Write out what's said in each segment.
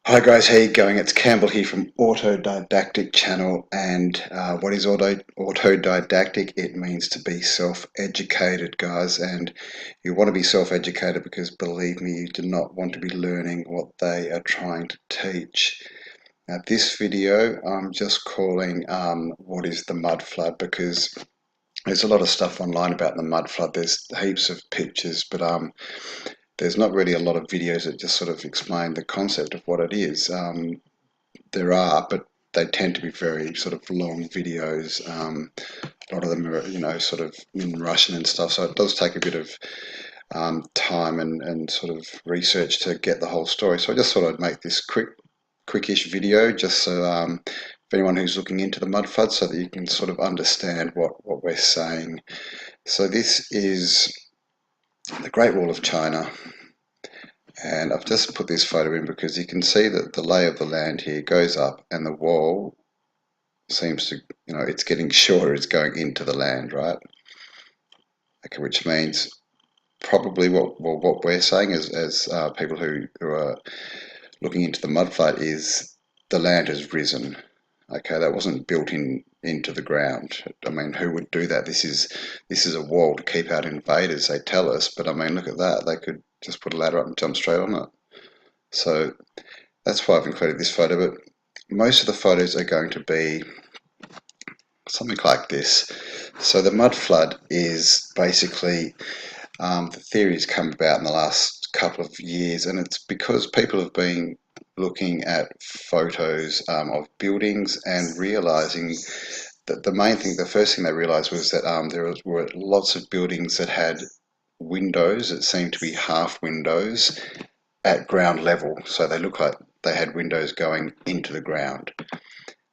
Hi guys, how you going? It's Campbell here from Autodidactic channel. And what is autodidactic? It means to be self-educated, guys. And you want to be self-educated because, believe me, you do not want to be learning what they are trying to teach. Now, this video I'm just calling what is the mud flood, because there's a lot of stuff online about the mud flood. There's heaps of pictures, but there's not really a lot of videos that just sort of explain the concept of what it is. There are, but they tend to be very sort of long videos. A lot of them are, sort of in Russian and stuff. So it does take a bit of time and sort of research to get the whole story. So I just thought I'd make this quickish video just so for anyone who's looking into the mud flood, so that you can sort of understand what we're saying. So this is the Great Wall of China. And I've just put this photo in because you can see that the lay of the land here goes up and the wall seems to, it's getting shorter, it's going into the land, right? Okay, which means probably what we're saying as people who are looking into the mud flood is the land has risen. Okay, that wasn't built into the ground. I mean, who would do that? This is a wall to keep out invaders, they tell us, but I mean, look at that. They could just put a ladder up and jump straight on it. So that's why I've included this photo, but most of the photos are going to be something like this. So the mud flood is basically the theories come about in the last couple of years, and it's because people have been looking at photos of buildings and realizing that the first thing they realized was that were lots of buildings that had windows that seemed to be half windows at ground level. So they look like they had windows going into the ground.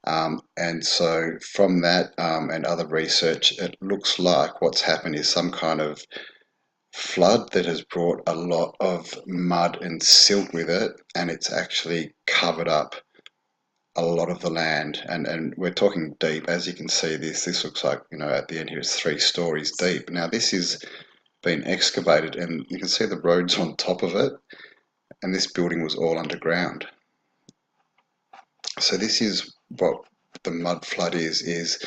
And so from that and other research, it looks like what's happened is some kind of flood that has brought a lot of mud and silt with it, and it's actually covered up a lot of the land. And we're talking deep. As you can see, this looks like, at the end here, it's 3 stories deep. Now this is been excavated, and you can see the roads on top of it, and this building was all underground. So this is what the mud flood is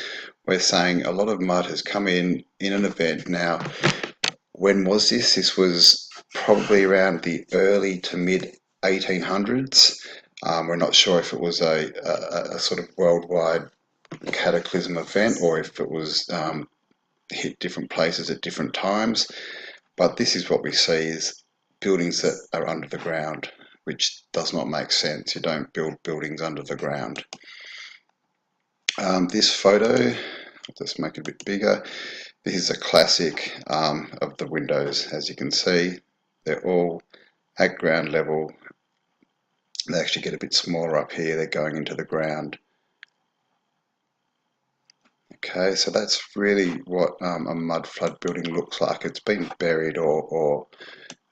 we're saying a lot of mud has come in an event. Now, when was this? This was probably around the early to mid 1800s. We're not sure if it was a sort of worldwide cataclysm event or if it was hit different places at different times. But this is what we see is buildings that are under the ground, which does not make sense. You don't build buildings under the ground. This photo, I'll just make it a bit bigger. This is a classic of the windows. As you can see, they're all at ground level. They actually get a bit smaller up here. They're going into the ground. Okay, so that's really what a mud flood building looks like. It's been buried or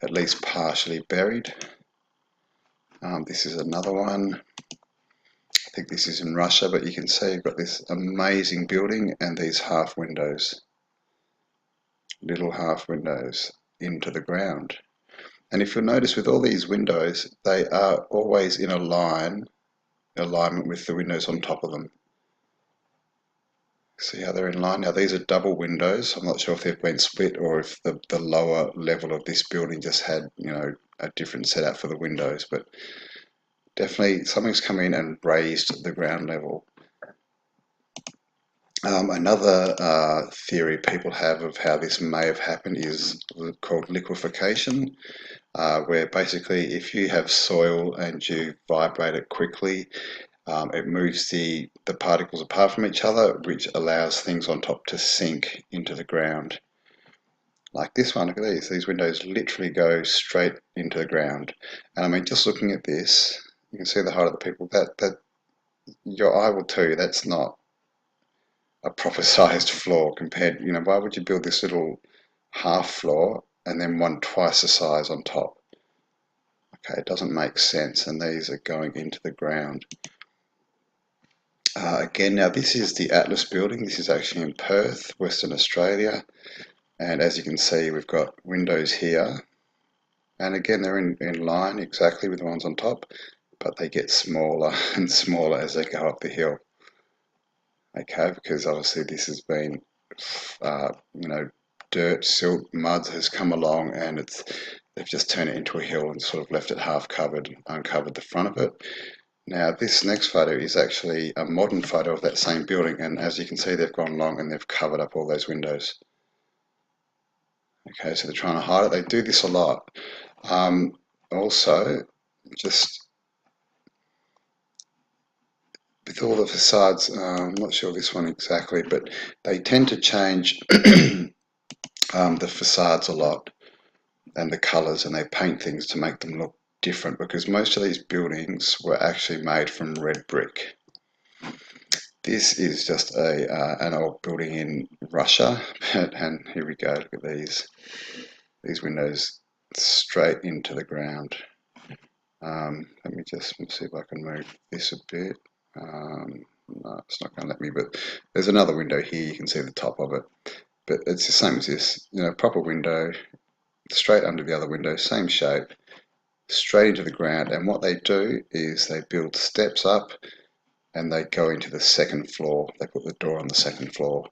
at least partially buried. This is another one. I think this is in Russia, but you can see you've got this amazing building and these half windows, little half windows into the ground. And if you'll notice with all these windows, they are always in alignment with the windows on top of them. See how they're in line? Now these are double windows. I'm not sure if they've been split or if the lower level of this building just had, a different setup for the windows, but definitely something's come in and raised the ground level. Another theory people have of how this may have happened is called liquefaction, where basically if you have soil and you vibrate it quickly, it moves the particles apart from each other, which allows things on top to sink into the ground. Like this one, look at these windows literally go straight into the ground. And I mean, just looking at this, you can see the height of the people, that your eye will tell you that's not a proper sized floor compared, why would you build this little half floor and then one twice the size on top? Okay, it doesn't make sense, and these are going into the ground. Again, now this is the Atlas building. This is actually in Perth, Western Australia. And as you can see, we've got windows here. And again, they're in line exactly with the ones on top. but they get smaller and smaller as they go up the hill. Okay, because obviously this has been, dirt, silt, mud has come along, and they've just turned it into a hill and sort of left it half covered, uncovered the front of it. Now this next photo is actually a modern photo of that same building, and as you can see, they've gone along and they've covered up all those windows. Okay, so they're trying to hide it. They do this a lot. Also, just with all the facades, I'm not sure this one exactly, but they tend to change the facades a lot and the colours, and they paint things to make them look different, because most of these buildings were actually made from red brick. This is just an old building in Russia, and here we go. Look at these windows straight into the ground. Let me just see if I can move this a bit. No, it's not going to let me, but there's another window here. You can see the top of it, but it's the same as this. Proper window, straight under the other window, same shape, straight into the ground. And what they do is they build steps up, and they go into the second floor. They put the door on the second floor.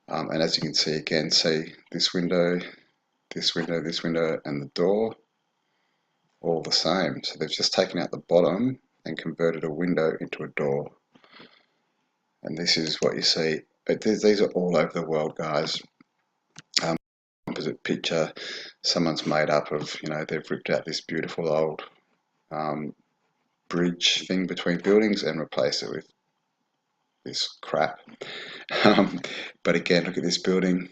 And as you can see again, see this window, this window, this window, and the door, all the same. So they've just taken out the bottom and converted a window into a door. And this is what you see. These are all over the world, guys. Opposite picture, someone's made up of, they've ripped out this beautiful old bridge thing between buildings and replaced it with this crap. But again, look at this building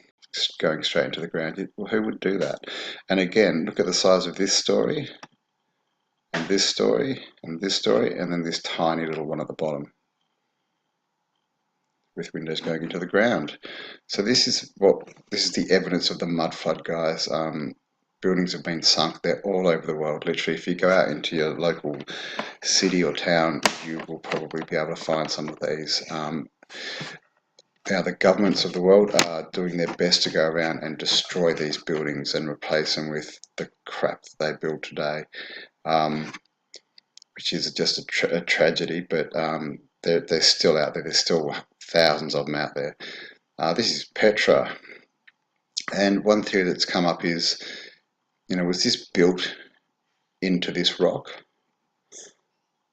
going straight into the ground. Well, who would do that? And again, look at the size of this story, and this story, and this story, and then this tiny little one at the bottom with windows going into the ground. So this is the evidence of the mud flood, guys. Buildings have been sunk. They're all over the world. Literally, if you go out into your local city or town, you will probably be able to find some of these. Now, the governments of the world are doing their best to go around and destroy these buildings and replace them with the crap that they build today, which is just a tragedy, but they're still out there. There's still thousands of them out there. This is Petra, and one theory that's come up is, was this built into this rock,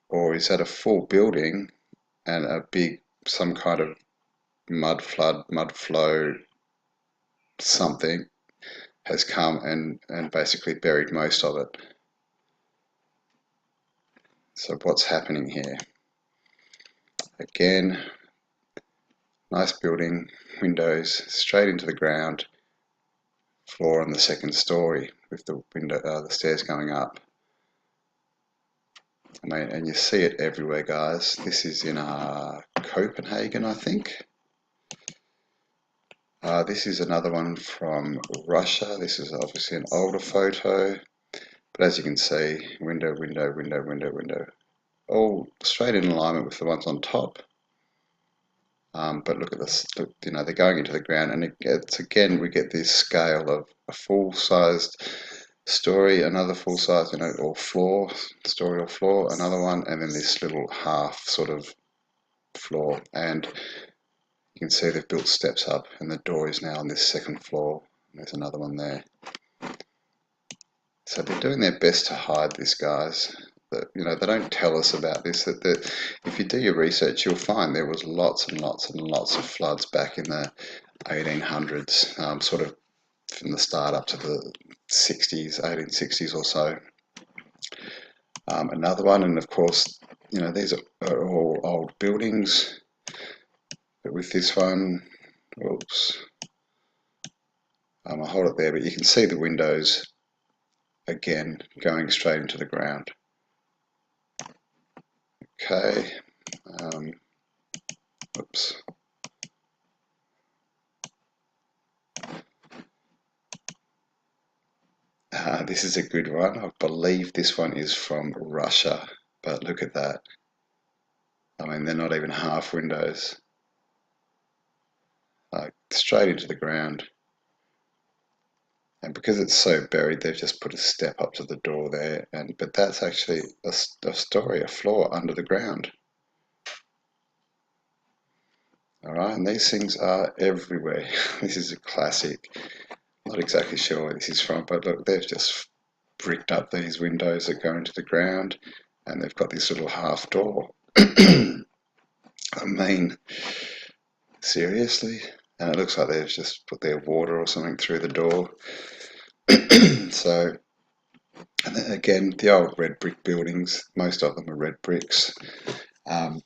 or is that a full building and a big, some kind of mud flood, mud flow, something has come and basically buried most of it. So what's happening here? Again, nice building, windows straight into the ground, floor on the second story with the window, the stairs going up. I mean, and you see it everywhere, guys. This is in Copenhagen, I think. This is another one from Russia. This is obviously an older photo, but as you can see, window, window, window, window, window, all straight in alignment with the ones on top. But look at this, they're going into the ground, and it's again, we get this scale of a full-sized story, another full-size, or floor, story or floor, another one, and then this little half sort of floor. And you can see they've built steps up, and the door is now on this second floor. There's another one there. So they're doing their best to hide this, guys. They don't tell us about this. That if you do your research, you'll find there was lots and lots and lots of floods back in the 1800s, sort of from the start up to the 60s, 1860s or so. Another one, and of course, these are all old buildings. But with this one, whoops, I'll hold it there, but you can see the windows again going straight into the ground. Okay, oops. This is a good one. I believe this one is from Russia, but look at that. I mean, they're not even half windows. Straight into the ground. And because it's so buried, they've just put a step up to the door there, but that's actually a story, a floor under the ground. Alright, and these things are everywhere. This is a classic. Not exactly sure where this is from, but look, they've just bricked up these windows that go into the ground, and they've got this little half door. I mean, seriously? And it looks like they've just put their water or something through the door. So, and then again, the old red brick buildings, most of them are red bricks.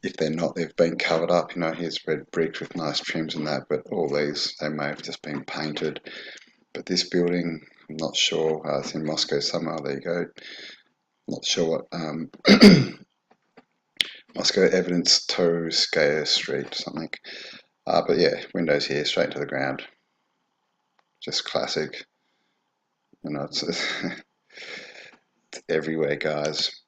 If they're not, they've been covered up. You know, here's red bricks with nice trims and that, but all these, they may have just been painted. But this building, I'm not sure. It's in Moscow somewhere. There you go. Not sure what. Moscow Evidence Torskaya Street, something. But yeah, windows here, straight to the ground. Just classic. You know, it's everywhere, guys.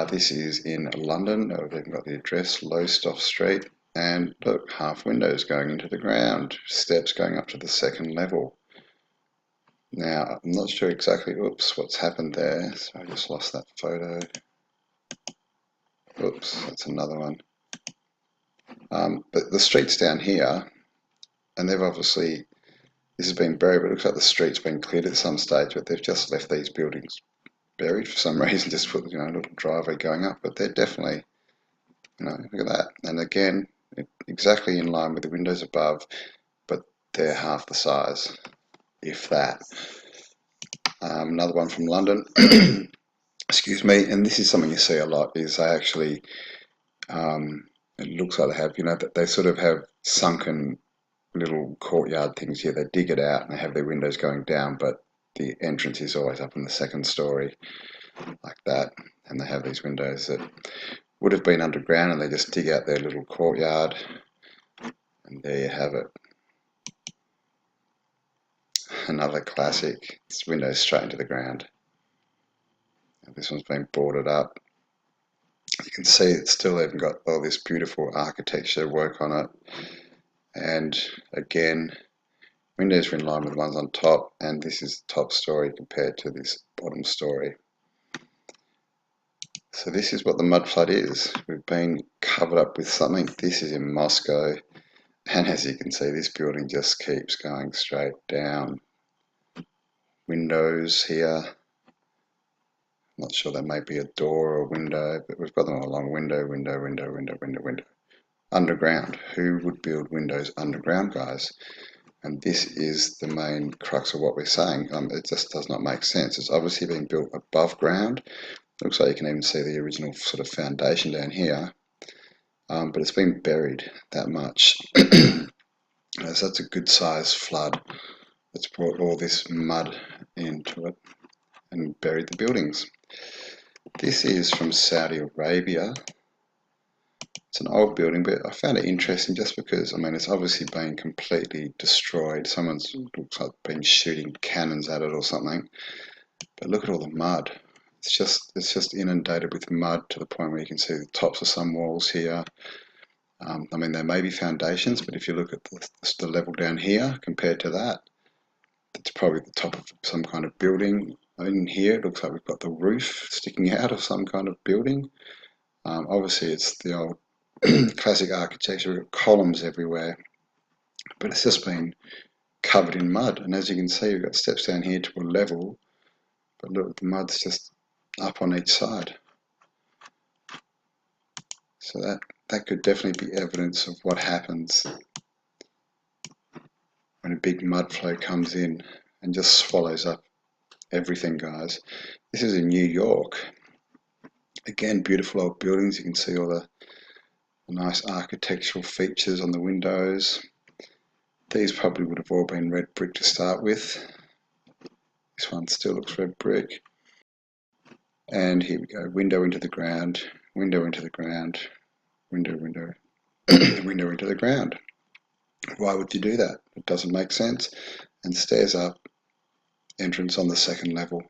This is in London. I've even got the address, Lowestoft Street. And look, half windows going into the ground, steps going up to the second level. Now, I'm not sure exactly, oops, what's happened there. So I just lost that photo. Oops, that's another one. But the street's down here, and they've obviously, this has been buried, but it looks like the street's been cleared at some stage, but they've just left these buildings buried for some reason, just put, you know, a little driveway going up, but they're definitely, you know, look at that. And again, exactly in line with the windows above, but they're half the size, if that. Another one from London, excuse me, and this is something you see a lot, is they actually, it looks like they have, you know, that they sort of have sunken little courtyard things here. They dig it out and they have their windows going down, but the entrance is always up in the second story, like that. And they have these windows that would have been underground, and they just dig out their little courtyard, and there you have it. Another classic. This window's straight into the ground. This one's been boarded up. You can see it's still even got all this beautiful architecture work on it. And again, windows are in line with the ones on top, and this is the top story compared to this bottom story. So this is what the mud flood is. We've been covered up with something. This is in Moscow, and as you can see, this building just keeps going straight down. Windows here. Not sure there may be a door or a window, but we've got them all along. Window, window, window, window, window, window. Underground. Who would build windows underground, guys? And this is the main crux of what we're saying. It just does not make sense. It's obviously being built above ground. Looks like you can even see the original sort of foundation down here. But it's been buried that much. So that's a good size flood that's brought all this mud into it and buried the buildings. This is from Saudi Arabia. It's an old building, but I found it interesting just because, I mean, it's obviously been completely destroyed. Someone's looks like been shooting cannons at it or something. But look at all the mud. It's just inundated with mud to the point where you can see the tops of some walls here. I mean, there may be foundations, but if you look at the level down here compared to that, it's probably the top of some kind of building. In here, it looks like we've got the roof sticking out of some kind of building. Obviously, it's the old classic architecture. We've got columns everywhere, but it's just been covered in mud. And as you can see, we've got steps down here to a level, but look, the mud's just up on each side. So that could definitely be evidence of what happens when a big mud flow comes in and just swallows up everything, guys. This is in New York. Again, beautiful old buildings. You can see all the nice architectural features on the windows. These probably would have all been red brick to start with. This one still looks red brick. And here we go, window into the ground, window into the ground, window, window, window into the ground. Why would you do that? It doesn't make sense. And stairs up, entrance on the second level.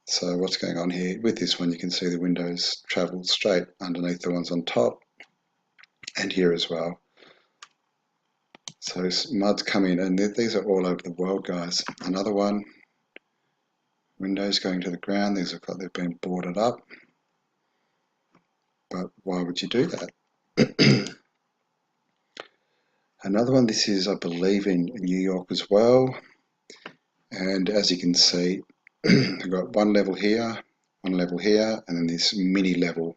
So what's going on here? With this one, you can see the windows travel straight underneath the ones on top, and here as well. So mud's coming, and these are all over the world, guys. Another one, windows going to the ground. These look like they've been boarded up, but why would you do that? Another one, this is, I believe, in New York as well. And as you can see, I've got one level here, and then this mini level.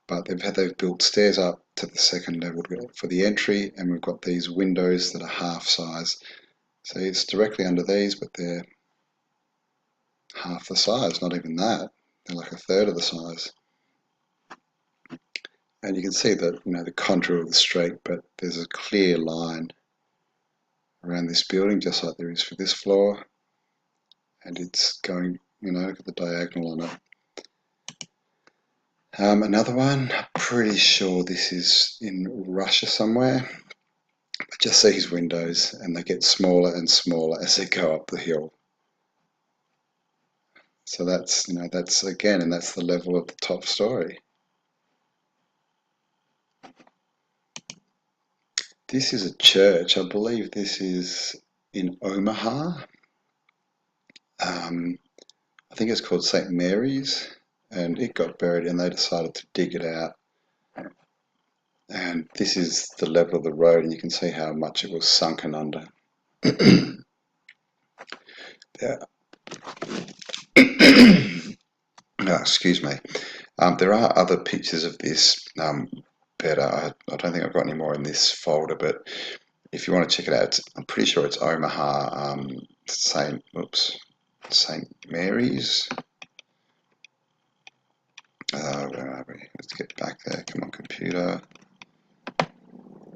But they've built stairs up to the second level for the entry, and we've got these windows that are half size. So it's directly under these, but they're half the size, not even that. They're like a third of the size. And you can see that, the contour of the street, but there's a clear line around this building, just like there is for this floor. And it's going, look at the diagonal on it. Another one, I'm pretty sure this is in Russia somewhere. But just see his windows, and they get smaller and smaller as they go up the hill. So that's, that's again, and that's the level of the top story. This is a church. I believe this is in Omaha. I think it's called St. Mary's, and it got buried, and they decided to dig it out. And this is the level of the road, and you can see how much it was sunken under. Yeah. No, excuse me. There are other pictures of this, but I don't think I've got any more in this folder. But if you want to check it out, I'm pretty sure it's Omaha, St. Mary's. Where are we? Let's get back there. Come on, computer.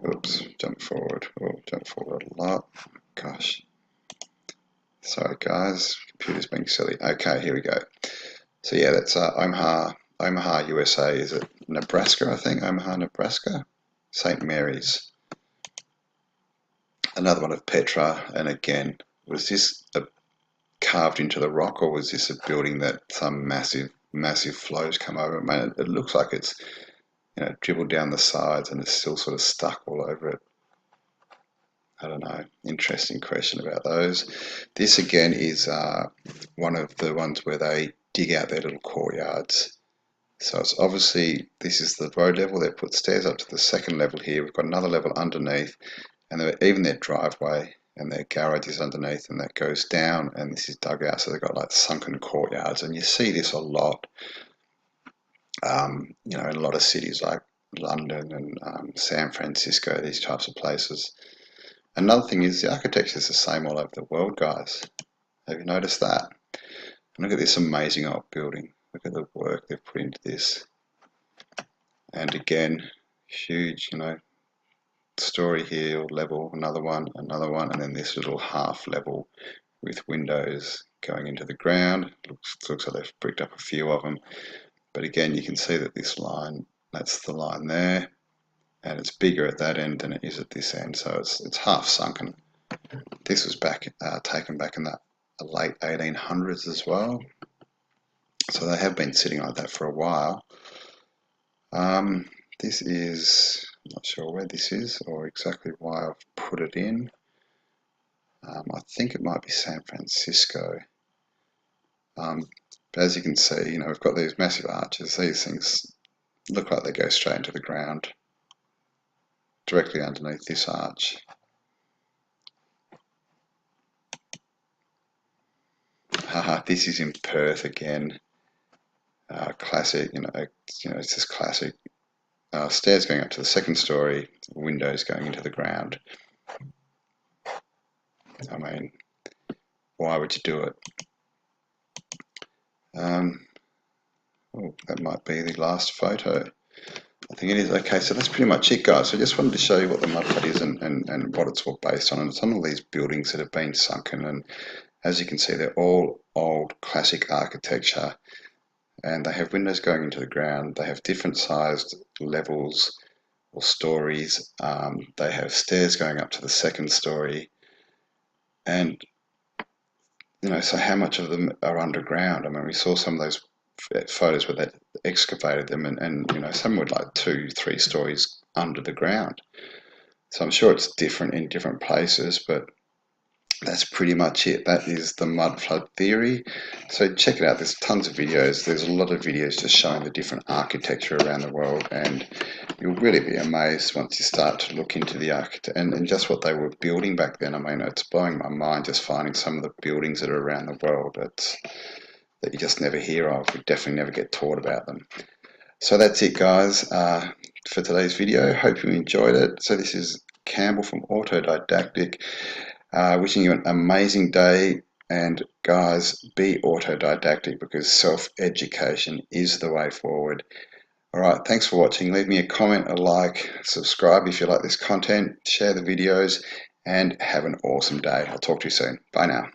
Oops, jump forward. Oh, jump forward a lot. Gosh. Sorry, guys. Computer's being silly. Okay, here we go. So yeah, that's Omaha, USA. Is it Nebraska? I think Omaha, Nebraska. St. Mary's. Another one of Petra, and again, was this carved into the rock, or was this a building that some massive flows come over? Man, it looks like it's dribbled down the sides and it's still sort of stuck all over it. I don't know. Interesting question about those. This again is one of the ones where they dig out their little courtyards. So it's obviously, this is the road level. They've put stairs up to the second level here. We've got another level underneath, and even their driveway and their garage is underneath, and that goes down, and this is dug out. So they've got like sunken courtyards, and you see this a lot. In a lot of cities like London and San Francisco, these types of places. Another thing is the architecture is the same all over the world, guys. Have you noticed that? And look at this amazing old building. Look at the work they've put into this. And again, huge, story here, level, another one, and then this little half level with windows going into the ground. Looks like they've bricked up a few of them. But again, you can see that this line, that's the line there, and it's bigger at that end than it is at this end, so it's half sunken. This was taken back in the late 1800s as well, so they have been sitting like that for a while. This is, I'm not sure where this is or exactly why I've put it in. I think it might be San Francisco. But as you can see, we've got these massive arches. These things look like they go straight into the ground, directly underneath this arch. This is in Perth again. Classic, it's just classic. Stairs going up to the second story, windows going into the ground. I mean, why would you do it? That might be the last photo. I think it is. Okay, so that's pretty much it, guys. So I just wanted to show you what the mudflat is and what it's all based on. And it's on all these buildings that have been sunken. And as you can see, they're all old classic architecture. And they have windows going into the ground. They have different sized levels or stories. They have stairs going up to the second story. And, so how much of them are underground? I mean, we saw some of those photos where they excavated them and some were like 2-3 stories under the ground. So I'm sure it's different in different places, but that's pretty much it. That is the mud flood theory. So check it out. There's tons of videos. There's a lot of videos just showing the different architecture around the world, and you'll really be amazed once you start to look into the architecture and just what they were building back then. I mean, it's blowing my mind just finding some of the buildings that are around the world that you just never hear of. We definitely never get taught about them. So that's it, guys, for today's video. Hope you enjoyed it. So this is Campbell from Autodidactic. Wishing you an amazing day, and guys, be autodidactic because self-education is the way forward. All right, thanks for watching. Leave me a comment, a like, subscribe if you like this content, share the videos, and have an awesome day. I'll talk to you soon. Bye now.